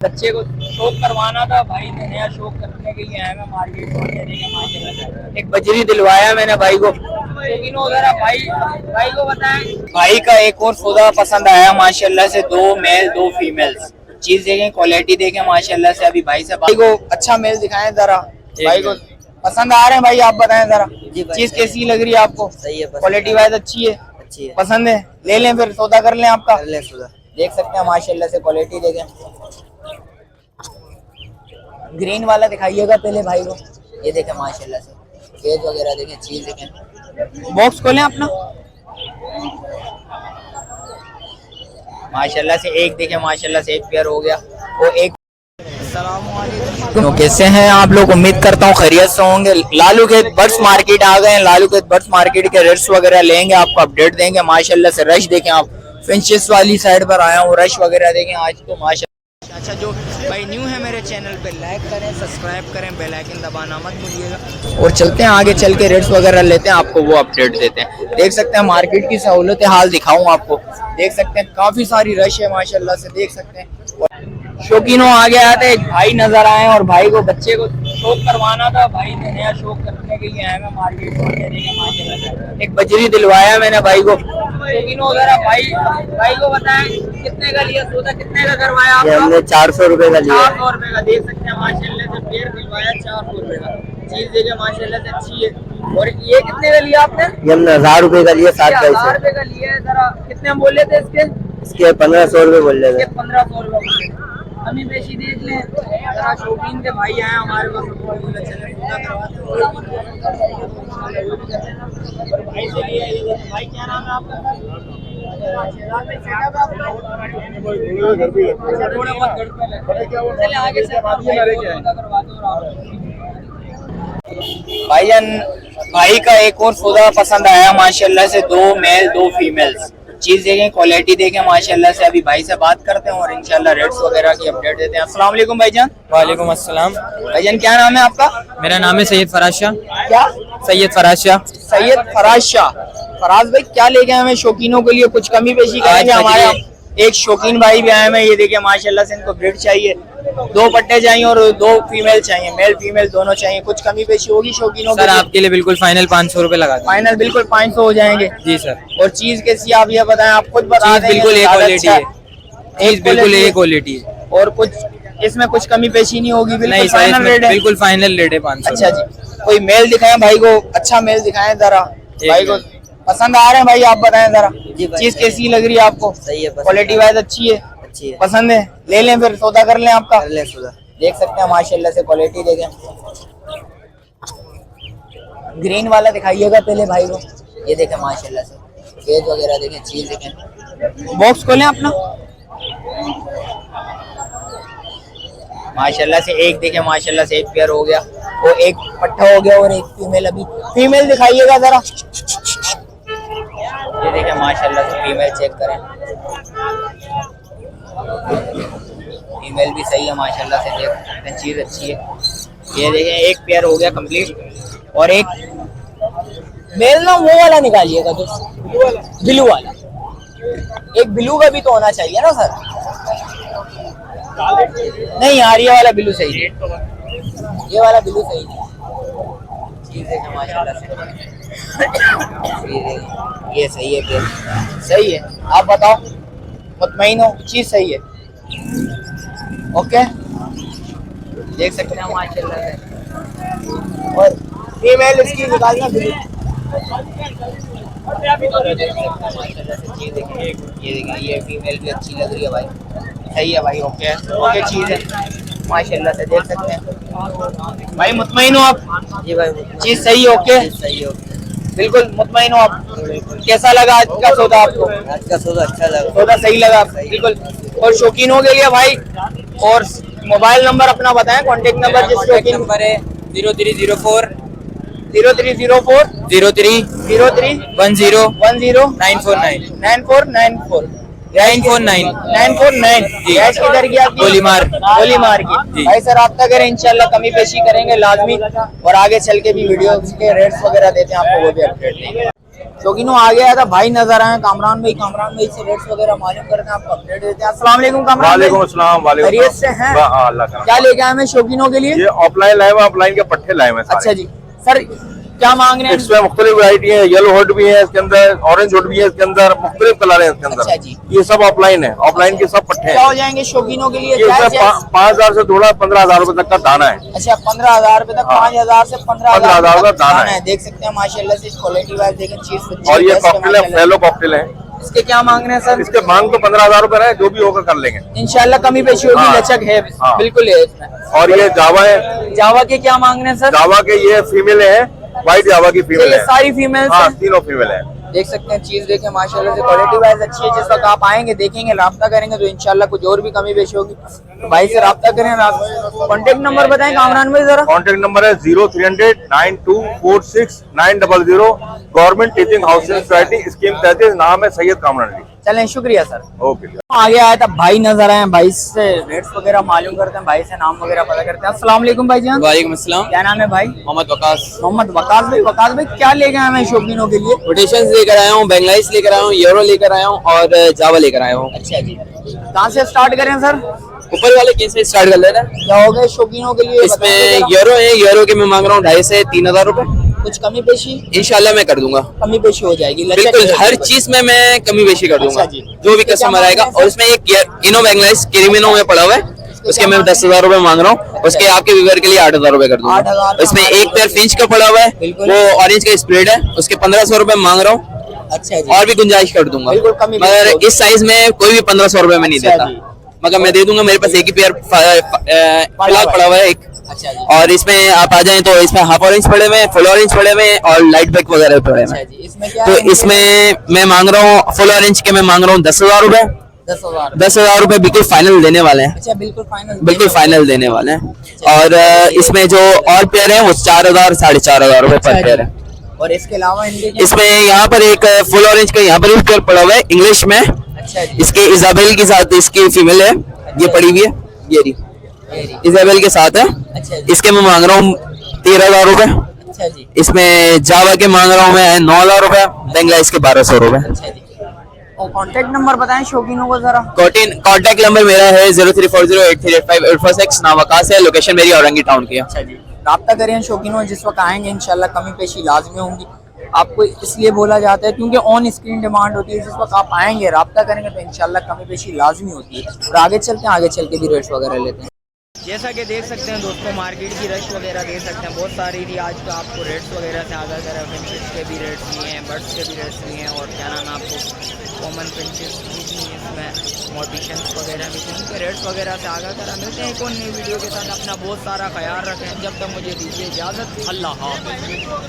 बच्चे को शौक करवाना था भाई ने, नया शौक करने के लिए आया मैं मार्केट में। एक बजरी दिलवाया मैंने भाई को वगैरह। भाई को बताएं, भाई का एक और सौदा पसंद आया माशाल्लाह से, 2 मेल 2 फीमेल्स। चीज देखें, क्वालिटी देखें माशाल्लाह से। अभी भाई से भाई को अच्छा मेल दिखाएं जरा, भाई को पसंद आ रहे हैं। भाई आप बताएं जरा चीज कैसी लग रही है आपको? सही है, क्वालिटी वाइज अच्छी है, पसंद है, ले लें फिर सौदा कर लें आपका। देख सकते हैं माशाल्लाह से, क्वालिटी देखें। ग्रीन वाला दिखाइएगा पहले भाई को, ये देखें माशाल्लाह से, फेस वगैरह देखें, चीज देखें। बॉक्स खोलें अपना माशाल्लाह से, एक देखें माशाल्लाह से, एक पेयर हो गया वो एक। तो कैसे हैं आप लोग? उम्मीद करता हूँ खैरियत से होंगे। लालू के बर्ड्स मार्केट आ गए हैं। लालू के बर्ड्स मार्केट के रेट्स वगैरह लेंगे, आपको अपडेट देंगे माशाल्लाह से। रश देखें आप, फिंचेस वाली साइड पर आया हूँ, रश वगैरह देखें आज तो माशाल्लाह। अच्छा, जो भाई न्यू है मेरे चैनल पे, लाइक करें, सब्सक्राइब करें, बेल आइकन दबाना मत भूलिएगा। और चलते हैं आगे, चल के रेट्स वगैरह लेते हैं, आपको वो अपडेट देते हैं। देख सकते हैं मार्केट की सहूलत हाल दिखाऊं आपको। देख सकते हैं काफी सारी रश है माशाल्लाह से, देख सकते हैं। शौकीनों आगे आया था, एक भाई नजर आए और भाई को बच्चे को शौक करवाना था, भाई ने नया शौक करने के लिए आया मैं मार्केट में। एक बजरी दिलवाया मैंने भाई को। शौकीनों वगैरह भाई को बताएं कितने का लिया सौदा, कितने का करवाया आपने? हमने 400 रुपए का लिया। 400 रुपए का। देख सकते हैं माशाल्लाह से, पेड़ दिलवाया 400 रुपए का। चीज देखिए माशाल्लाह से अच्छी है। और ये कितने का लिया आपने? ये हमने 1000 रुपए का लिया, 7 पैसे। 1000 रुपए का लिया है। जरा कितने बोले थे इसके? 1500 रुपए बोल रहे थे। 1500 रुपए। हमें पेशी देख लें जरा। शौकीन के भाई आए हमारे पास, भाई से लिए। भाई क्या नाम है आपका? भाईजान, भाई का एक और सौदा पसंद आया माशाल्लाह से, 2 मेल 2 फीमेल्स। चीज देखें, क्वालिटी देखें माशाल्लाह से। अभी भाई से बात करते हैं और इंशाल्लाह रेट्स वगैरह की अपडेट देते हैं। अस्सलाम वालेकुम भाईजान। वालेकुम अस्सलाम। भाईजान क्या नाम है आपका? मेरा नाम है सैयद फराज शाह। क्या? सैयद फराज शाह। सैयद फराज शाह। फराज भाई क्या लेके आए हमें शौकीनों के लिए? कुछ कमी पेशी करेंगे हमारे यहाँ। एक शौकीन भाई भी आए हैं, ये देखिए माशाल्लाह से। इनको ब्रीड चाहिए, 2 पट्टे चाहिए और 2 फीमेल चाहिए, मेल फीमेल दोनों चाहिए। कुछ कमी पेशी होगी शौकीनों सर आपके लिए बिल्कुल फाइनल 500 रुपए लगा दें। फाइनल बिल्कुल 500 हो जाएंगे जी सर। और चीज कैसी आप ये बताएं, आप खुद बता दें। बिल्कुल एक क्वालिटी है, चीज बिल्कुल एक क्वालिटी है और कुछ इसमें कुछ कमी पेशी नहीं होगी? नहीं सर, बिल्कुल फाइनल रेट है 500। अच्छा जी, कोई मेल दिखाएं भाई को, अच्छा मेल दिखाएं जरा। भाई को पसंद आ रहे हैं भाई, आप बताएं जरा चीज कैसी लग रही है आपको? सही है, क्वालिटी वाइज अच्छी है, पसंद है, ले लें फिर सौदा कर लें आपका। देख सकते हैं माशाल्लाह से, क्वालिटी देखें। ग्रीन वाला दिखाइएगा पहले भाई को, ये देखें माशाल्लाह से, फेस वगैरह देखें, चीज देखें। बॉक्स खोलें अपना माशाल्लाह से, एक देखें माशाल्लाह से, एक पेयर हो गया वो एक पट्टा हो गया और एक फीमेल। अभी फीमेल दिखाइएगा जरा, ये देखें माशाल्लाह से, फीमेल चेक करें। फीमेल भी सही है माशाल्लाह से, देख सकते हैं चीज अच्छी है। ये देखें एक पेयर हो गया कंप्लीट और एक मेल ना वो वाला निकालिएगा, जो ब्लू वाला। एक ब्लू का भी तो होना चाहिए ना सर? नहीं यार, ये वाला ब्लू सही है, ये वाला ब्लू सही है। चीज देखें माशाल्लाह से, ये सही है, फिर सही है। आप बताओ, मुतमईन हो? चीज सही है, ओके। देख सकते हैं माशाल्लाह से। और फीमेल इसकी निकालना ब्लू। ये देखें, ये फीमेल भी अच्छी लग रही है भाई, सही है भाई, ओके ओके चीज है माशाल्लाह से। देख सकते हैं भाई, मुतमईन हो आप? जी भाई, चीज सही है, ओके सही है, बिल्कुल मुतमईन हो आप? कैसा लगा आज का सौदा आपको? आज का सौदा अच्छा लगा, सौदा सही लगा बिल्कुल। और शौकीनों के लिए भाई, और मोबाइल नंबर अपना बताएं, कॉन्टेक्ट नंबर। जिस शौकीन नंबर है 0304 0304 03 03 10 10 949 9494 949 949। गैस किधर की आपकी? गोलीमार। गोलीमार की। भाई सर रब्ता करें, इंशाल्लाह कमी पेशी करेंगे लाजमी, और आगे चल के भी वीडियो के रेट्स वगैरह देते हैं आपको, वो भी अपडेट देंगे। शौकीनों आ गया था भाई नजर आए कामरान भाई से रेट्स वगैरह मालूम करते हैं, आपको अपडेट देते हैं। अस्सलाम वालेकुम कामरान भाई। वालेकुम अस्सलाम। वालेकुम खैरियत से हैं? हाँ, अल्लाह का। क्या लेके आए हैं शौकीनों के लिए? ये ऑफलाइन लाए हुए, ऑफलाइन के पट्टे लाए हुए हैं सारे। अच्छा जी सर, क्या मांग रहे हैं? इसमें मुख्तलिफ वैरायटी है, येलो हुड भी है इसके अंदर, ऑरेंज हुड भी है इसके अंदर, मुख्तलिफ कलर है इसके अंदर। अच्छा जी। ये सब ऑफलाइन है, ऑफलाइन के सब पट्टे क्या हो हैं। जाएंगे शौकीनों के लिए? ये इसमें 5,000 से थोड़ा 15,000 रुपए तक का दाना है। अच्छा 15,000 रुपए तक, हाँ। 5,000 से 15,000 15,000 का तक दाना है। है। देख सकते हैं माशाल्लाह से क्वालिटी वाइज देखें चीज। और ये कॉकटेल है, फेलो कॉकटेल है। इसके क्या मांग रहे हैं सर? इसके मांग तो 15,000 रुपए है, जो भी होगा कर लेंगे इंशाल्लाह कमी पेशी होगी, हाँ। लचक है हाँ। बिल्कुल है इसमें। और ये जावा है, जावा के क्या मांग रहे हैं सर? जावा के ये फीमेल है, व्हाइट जावा की फीमेल ये है। सारी फीमेल्स हाँ, हैं? तीनों फीमेल है। देख सकते हैं चीज देखें माशाल्लाह से क्वालिटी वाइज अच्छी है। जिस वक्त आप आएंगे देखेंगे राब्ता करेंगे तो इंशाल्लाह कुछ और भी कमी पेशी होगी। तो भाई से राब्ता करें। कॉन्टेक्ट नंबर बताएं कामरान भाई जरा। कॉन्टेक्ट नंबर है 0300 9246 900। Government teaching housing society scheme 33, नाम है सैयद कामरान अली। चलें शुक्रिया सर। ओके। आगे आया था भाई नजर आए, भाई से रेट्स वगैरह मालूम करते हैं, भाई से नाम वगैरह पता करते हैं। अस्सलाम वालेकुम भाई जान। वालेकुम अस्सलाम। क्या नाम है भाई? मोहम्मद वकास। मोहम्मद वकास भाई। वकास भाई क्या लेके आए हैं शौकीनों के लिए? कोटेशंस लेकर आया हूँ, बेंगलाइस लेकर आया हूँ, यूरो लेकर आया हूँ और जावा लेकर आया हूँ। अच्छा जी, कहाँ से स्टार्ट करें सर? ऊपर वाले केस से स्टार्ट कर लेना। क्या हो गए शौकीनों के लिए? इसमें बताइए जरा। यूरो है, यूरो के मैं मांग रहा हूँ 2,500 से 3,000 रुपए। कुछ कमी पेशी? इंशाल्लाह मैं कर दूंगा, कमी पेशी हो जाएगी, लचक बिल्कुल है। हर चीज में मैं कमी बेशी कर दूंगा, अच्छा जी। जो भी क्या कस्टमर मांग आएगा। रहे हैं और इसमें एक इनो बेंगलाइस क्रिमिनो में पड़ा हुआ है, उसके मैं 10,000 रुपए मांग रहा हूँ। उसके आपके व्यूअर के लिए 8,000 रुपए कर 8,000 दूंगा। इसमें एक पेयर फिंच का पड़ा हुआ है, बिल्कुल। वो ऑरेंज का स्प्रेड है, उसके 1,500 रुपए मांग रहा हूँ। अच्छा जी। और भी गुंजाइश कर दूंगा, बिल्कुल कमी पेशी मगर होगी। इस साइज में कोई भी 1,500 रुपए में नहीं अच्छा देता, जी। मगर मैं दे दूंगा। मेरे पास एक ही पेयर फिलहाल पड़ा हुआ है एक। अच्छा जी। और इसमें आप आ जाएं तो इसमें हाफ ऑरेंज पड़े हुए हैं, फुल ऑरेंज पड़े हुए हैं और लाइट ब्लैक वगैरह पड़े हुए अच्छा हैं। जी, इसमें क्या तो है? इसमें मैं मांग रहा हूँ फुल ऑरेंज के मैं मांग रहा हूँ 10,000 रुपए। 10,000। 10,000 रुपए बिल्कुल फाइनल देने वाले हैं, अच्छा बिल्कुल फाइनल। बिल्कुल फाइनल देने वाले हैं। और इसमें जो और पेयर है वो 4,000 4,500 रुपए पर पेयर है। और इसके अलावा इनके क्या? इसमें यहाँ पर एक फुल ऑरेंज का यहाँ पर भी पेयर पड़ा हुआ है इंग्लिश में। अच्छा जी। इसके इजाबेल के साथ इसकी फीमेल है, ये पड़ी हुई है, ये रही इजाबेल के साथ है। अच्छा जी। इसके मैं मांग रहा हूँ 13,000 रुपए। अच्छा जी। इसमें जावा के मांग रहा हूँ मैं 9,000 रुपए, बेंगलाइस के 1,200 रुपए। अच्छा जी। और कांटेक्ट नंबर बताएं शौकीनों को जरा। कॉन्टेक्ट नंबर मेरा है 034083858446। नाम वकास है, लोकेशन मेरी औरंगी टाउन की है। अच्छा जी, राब्ता करें शौकीनों, जिस वक्त आएंगे इंशाल्लाह कमी पेशी लाजमी होंगी। आपको इसलिए बोला जाता है क्योंकि ऑन स्क्रीन डिमांड होती है। जिस वक्त आप आएंगे राब्ता करेंगे तो इंशाल्लाह कमी पेशी लाजमी होती है। और आगे चलते हैं, आगे चल के भी रेट्स वगैरह लेते हैं। जैसा कि देख सकते हैं दोस्तों, मार्केट की रश वगैरह देख सकते हैं बहुत सारी थी। आज तो आपको रेट्स वगैरह से आगाह करा, फिंचेस के भी रेट्स लिए हैं, बर्ड्स के भी रेट्स लिए हैं, और क्या नाम है आपको कॉमन फिंचेस भी हैं, इसमें मोटिशंस वगैरह भी हैं, उनके रेट्स वगैरह से आगाह करा। मिलते हैं एक और नई वीडियो के साथ। अपना बहुत सारा ख्याल रखें, जब तक मुझे दीजिए इजाज़त। अल्लाह हाफ़िज़।